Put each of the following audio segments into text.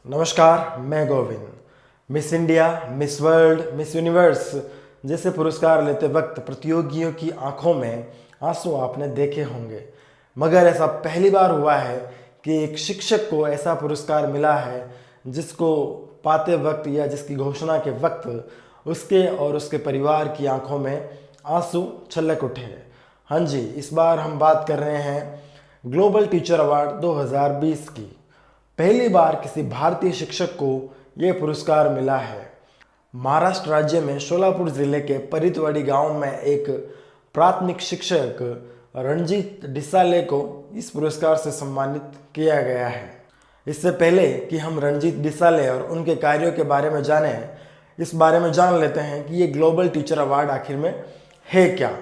नमस्कार, मैं Govind. Miss India, miss world, miss universe जैसे पुरस्कार लेते वक्त प्रतियोगियों की आंखों में आंसू आपने देखे होंगे, मगर ऐसा पहली बार हुआ है कि एक शिक्षक को ऐसा पुरस्कार मिला है जिसको पाते वक्त या जिसकी घोषणा के वक्त उसके और उसके परिवार की आंखों में आंसू छलक उठे। हाँ जी, इस बार हम बात कर रहे हैं ग्लोबल टीचर अवार्ड 2020 की। पहली बार किसी भारतीय शिक्षक को यह पुरस्कार मिला है। महाराष्ट्र राज्य में शोलापुर जिले के परितवाड़ी गांव में एक प्राथमिक शिक्षक रणजीत डिसाले को इस पुरस्कार से सम्मानित किया गया है। इससे पहले कि हम रणजीत डिसाले और उनके कार्यों के बारे में जानें, इस बारे में जान लेते हैं कि ये ग्लोबल टीचर अवार्ड आखिर में है क्या।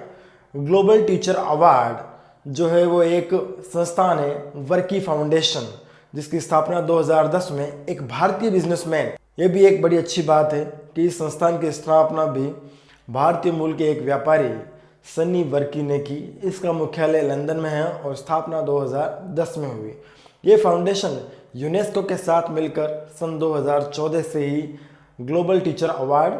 ग्लोबल टीचर अवार्ड जो है वो एक संस्थान है, वर्की फाउंडेशन, जिसकी स्थापना 2010 में एक भारतीय बिजनेसमैन, ये भी एक बड़ी अच्छी बात है कि इस संस्थान की स्थापना भी भारतीय मूल के एक व्यापारी सनी वर्की ने की। इसका मुख्यालय लंदन में है और स्थापना 2010 में हुई। ये फाउंडेशन यूनेस्को के साथ मिलकर सन 2014 से ही ग्लोबल टीचर अवार्ड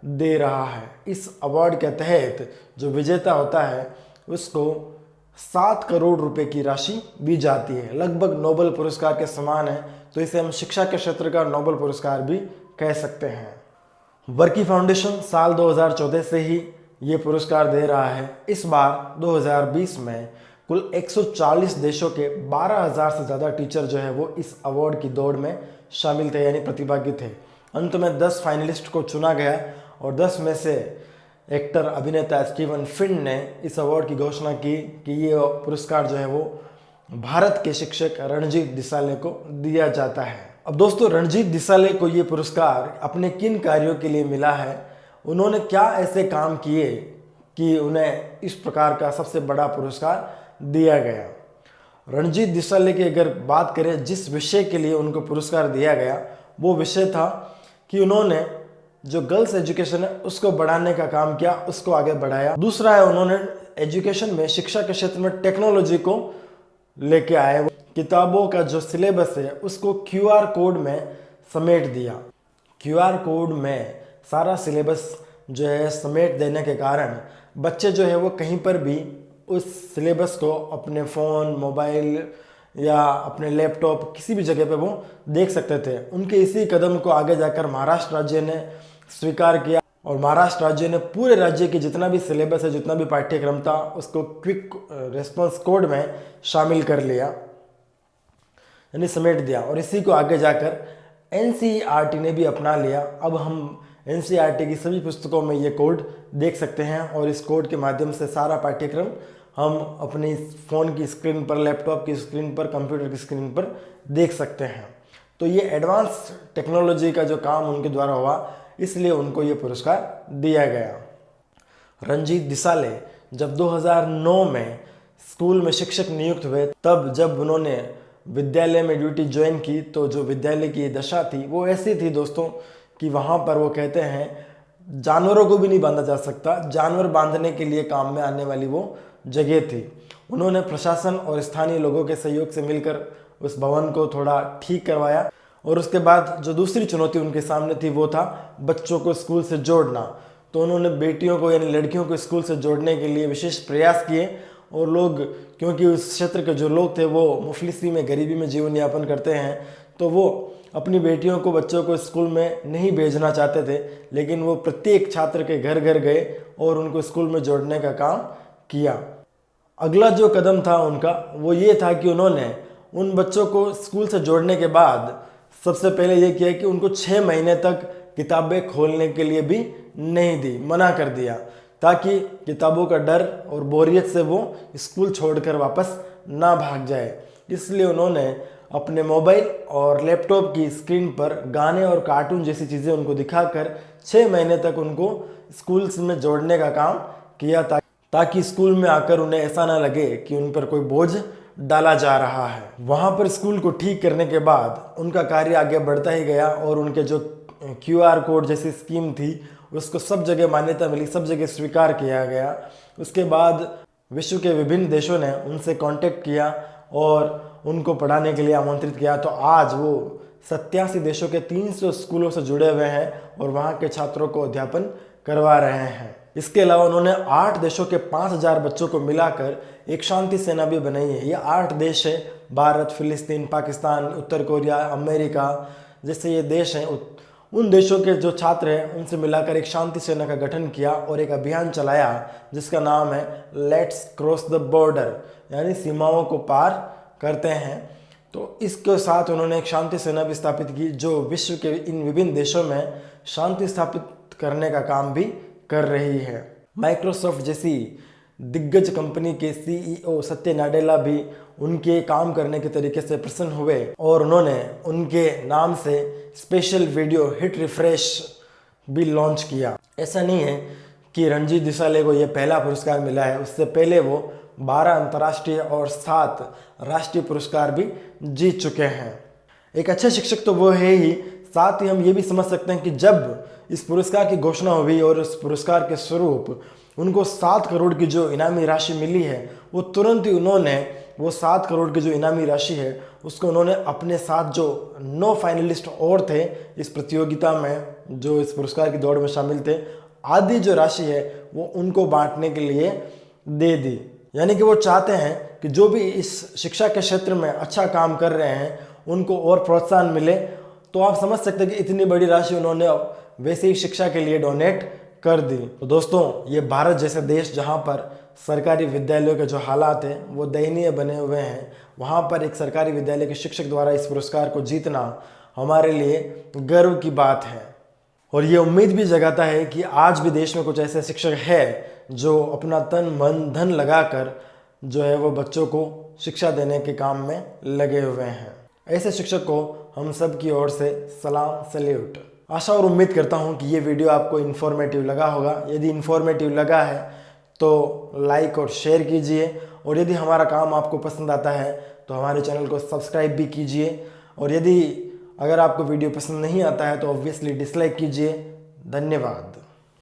दे रहा है। इस अवार्ड के तहत जो विजेता होता है उसको 7 करोड़ रुपए की राशि दी जाती है, लगभग नोबेल पुरस्कार के समान है। तो इसे हम शिक्षा के क्षेत्र का नोबेल पुरस्कार भी कह सकते हैं। वर्की फाउंडेशन साल 2014 से ही ये पुरस्कार दे रहा है। इस बार 2020 में कुल 140 देशों के 12,000 से ज़्यादा टीचर जो है वो इस अवार्ड की दौड़ में शामिल थे, यानी प्रतिभागी थे। अंत में 10 फाइनलिस्ट को चुना गया और 10 में से एक्टर अभिनेता स्टीवन फिन ने इस अवार्ड की घोषणा की कि ये पुरस्कार जो है वो भारत के शिक्षक रणजीत डिसाले को दिया जाता है। अब दोस्तों, रणजीत डिसाले को ये पुरस्कार अपने किन कार्यों के लिए मिला है, उन्होंने क्या ऐसे काम किए कि उन्हें इस प्रकार का सबसे बड़ा पुरस्कार दिया गया। रणजीत डिसाले की अगर बात करें, जिस विषय के लिए उनको पुरस्कार दिया गया वो विषय था कि उन्होंने जो गर्ल्स एजुकेशन है उसको बढ़ाने का काम किया, उसको आगे बढ़ाया। दूसरा है, उन्होंने एजुकेशन में, शिक्षा के क्षेत्र में टेक्नोलॉजी को लेके आए। किताबों का जो सिलेबस है उसको क्यूआर कोड में समेट दिया। क्यूआर कोड में सारा सिलेबस जो है समेट देने के कारण बच्चे जो है वो कहीं पर भी उस सिलेबस को अपने फ़ोन, मोबाइल या अपने लैपटॉप किसी भी जगह पे वो देख सकते थे। उनके इसी कदम को आगे जाकर महाराष्ट्र राज्य ने स्वीकार किया और महाराष्ट्र राज्य ने पूरे राज्य के जितना भी सिलेबस है, जितना भी पाठ्यक्रम था, उसको क्विक रिस्पांस कोड में शामिल कर लिया, यानी समेट दिया। और इसी को आगे जाकर एनसीईआरटी ने भी अपना लिया। अब हम एनसीईआरटी की सभी पुस्तकों में ये कोड देख सकते हैं और इस कोड के माध्यम से सारा पाठ्यक्रम हम अपनी फ़ोन की स्क्रीन पर, लैपटॉप की स्क्रीन पर, कंप्यूटर की स्क्रीन पर देख सकते हैं। तो ये एडवांस टेक्नोलॉजी का जो काम उनके द्वारा हुआ, इसलिए उनको ये पुरस्कार दिया गया। रणजीत डिसाले जब 2009 में स्कूल में शिक्षक नियुक्त हुए, तब जब उन्होंने विद्यालय में ड्यूटी ज्वाइन की, तो जो विद्यालय की दशा थी वो ऐसी थी दोस्तों कि वहाँ पर वो कहते हैं जानवरों को भी नहीं बांधा जा सकता। जानवर बांधने के लिए काम में आने वाली वो जगह थी। उन्होंने प्रशासन और स्थानीय लोगों के सहयोग से मिलकर उस भवन को थोड़ा ठीक करवाया और उसके बाद जो दूसरी चुनौती उनके सामने थी वो था बच्चों को स्कूल से जोड़ना। तो उन्होंने बेटियों को, यानी लड़कियों को स्कूल से जोड़ने के लिए विशेष प्रयास किए और लोग, क्योंकि उस क्षेत्र के जो लोग थे वो मुफलिसी में, गरीबी में जीवन यापन करते हैं, तो वो अपनी बेटियों को, बच्चों को स्कूल में नहीं भेजना चाहते थे, लेकिन वो प्रत्येक छात्र के घर घर गए और उनको स्कूल में जोड़ने का काम किया। अगला जो कदम था उनका वो ये था कि उन्होंने उन बच्चों को स्कूल से जोड़ने के बाद सबसे पहले ये किया कि उनको 6 महीने तक किताबें खोलने के लिए भी नहीं दी, मना कर दिया, ताकि किताबों का डर और बोरियत से वो स्कूल छोड़कर वापस ना भाग जाए। इसलिए उन्होंने अपने मोबाइल और लैपटॉप की स्क्रीन पर गाने और कार्टून जैसी चीज़ें उनको दिखाकर 6 महीने तक उनको स्कूल में जोड़ने का काम किया, ताकि स्कूल में आकर उन्हें ऐसा ना लगे कि उन पर कोई बोझ डाला जा रहा है। वहाँ पर स्कूल को ठीक करने के बाद उनका कार्य आगे बढ़ता ही गया और उनके जो क्यूआर कोड जैसी स्कीम थी उसको सब जगह मान्यता मिली, सब जगह स्वीकार किया गया। उसके बाद विश्व के विभिन्न देशों ने उनसे कांटेक्ट किया और उनको पढ़ाने के लिए आमंत्रित किया। तो आज वो 87 देशों के 300 स्कूलों से जुड़े हुए हैं और वहाँ के छात्रों को अध्यापन करवा रहे हैं। इसके अलावा उन्होंने 8 देशों के 5000 बच्चों को मिलाकर एक शांति सेना भी बनाई है। ये 8 देश है, भारत, फिलिस्तीन, पाकिस्तान, उत्तर कोरिया, अमेरिका जैसे ये देश हैं। उन देशों के जो छात्र हैं उनसे मिलाकर एक शांति सेना का गठन किया और एक अभियान चलाया जिसका नाम है लेट्स क्रॉस द बॉर्डर, यानी सीमाओं को पार करते हैं। तो इसके साथ उन्होंने एक शांति सेना भी स्थापित की जो विश्व के इन विभिन्न देशों में शांति स्थापित करने का काम भी कर रही है। माइक्रोसॉफ्ट जैसी दिग्गज कंपनी के CEO सत्य नाडेला भी उनके काम करने के तरीके से प्रसन्न हुए और उन्होंने उनके नाम से स्पेशल वीडियो हिट रिफ्रेश भी लॉन्च किया। ऐसा नहीं है कि रणजीत देसाई को यह पहला पुरस्कार मिला है, उससे पहले वो 12 अंतर्राष्ट्रीय और 7 राष्ट्रीय पुरस्कार भी जीत चुके हैं। एक अच्छे शिक्षक तो वो है ही, साथ ही हम ये भी समझ सकते हैं कि जब इस पुरस्कार की घोषणा हुई और इस पुरस्कार के स्वरूप उनको 7 करोड़ की जो इनामी राशि मिली है, वो तुरंत ही उन्होंने वो 7 करोड़ की जो इनामी राशि है उसको उन्होंने अपने साथ जो 9 फाइनलिस्ट और थे इस प्रतियोगिता में, जो इस पुरस्कार की दौड़ में शामिल थे, आधी जो राशि है वो उनको बांटने के लिए दे दी। यानी कि वो चाहते हैं कि जो भी इस शिक्षा के क्षेत्र में अच्छा काम कर रहे हैं उनको और प्रोत्साहन मिले। तो आप समझ सकते हैं कि इतनी बड़ी राशि उन्होंने वैसे ही शिक्षा के लिए डोनेट कर दी। तो दोस्तों, ये भारत जैसे देश जहाँ पर सरकारी विद्यालयों के जो हालात हैं वो दयनीय बने हुए हैं, वहाँ पर एक सरकारी विद्यालय के शिक्षक द्वारा इस पुरस्कार को जीतना हमारे लिए गर्व की बात है। और ये उम्मीद भी जगाता है कि आज भी देश में कुछ ऐसे शिक्षक हैं जो अपना तन मन धन लगाकर जो है वो बच्चों को शिक्षा देने के काम में लगे हुए हैं। ऐसे शिक्षक को हम सब की ओर से सलाम, सैल्यूट। आशा और उम्मीद करता हूँ कि ये वीडियो आपको इन्फॉर्मेटिव लगा होगा। यदि इन्फॉर्मेटिव लगा है तो लाइक और शेयर कीजिए, और यदि हमारा काम आपको पसंद आता है तो हमारे चैनल को सब्सक्राइब भी कीजिए। और यदि अगर आपको वीडियो पसंद नहीं आता है तो ऑब्वियसली डिसलाइक कीजिए। धन्यवाद।